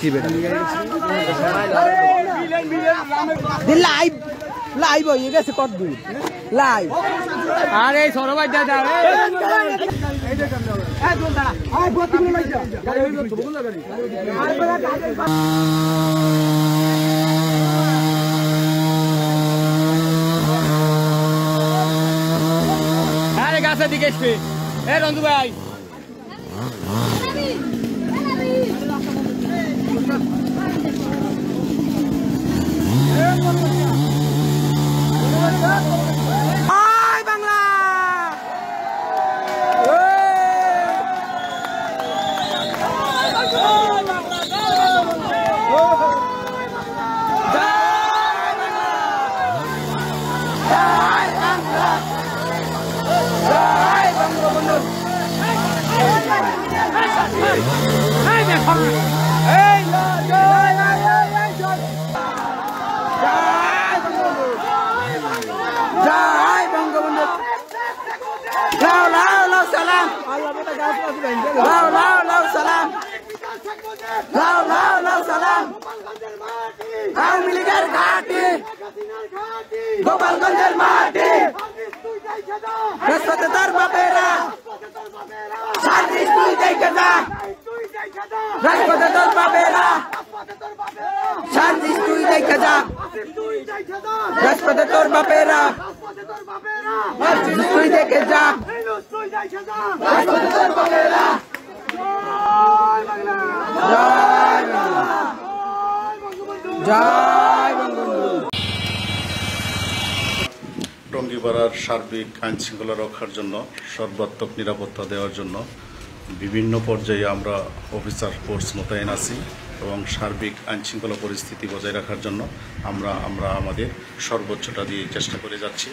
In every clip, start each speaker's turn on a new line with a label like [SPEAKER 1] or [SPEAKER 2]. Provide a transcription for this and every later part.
[SPEAKER 1] বিক্রি বেটা live live হয়ে গেছে কত দূর লাইভ আরে সরবাই দাদা আরে গাছের দিকে এসবে এ রঞ্জু ভাই গোপালগঞ্জের মাটি রাজপথে তোর বাপেরা সার্ভিস তুই দেখে যা রাজপথে তোর বাপেরা সার্ভিস তুই দেখে যা রাজপথে তোর বাপেরা তুই দেখে যা রাজপথে তোর বাপেরা জয় বঙ্গবন্ধু।
[SPEAKER 2] টঙ্গীপাড়ার সার্বিক আইন শৃঙ্খলা রক্ষার জন্য সর্বাত্মক নিরাপত্তা দেওয়ার জন্য বিভিন্ন পর্যায়ে আমরা অফিসার ফোর্স মোতায়েন আছি এবং সার্বিক আইন শৃঙ্খলা পরিস্থিতি বজায় রাখার জন্য আমরা আমাদের সর্বোচ্চটা দিয়ে চেষ্টা করে যাচ্ছি।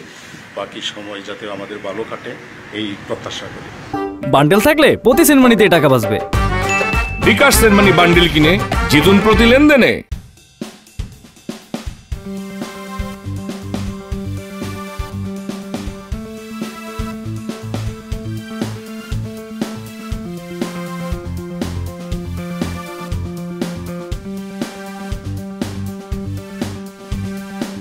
[SPEAKER 2] বাকি সময় যাতে আমাদের ভালো কাটে এই প্রত্যাশা করি।
[SPEAKER 3] বান্ডেল থাকলে প্রতি সেনমানিতে টাকা বাঁচবে।
[SPEAKER 4] বিকাশ সেনমানি বান্ডেল কিনে জিতুন প্রতি লেনদেনে।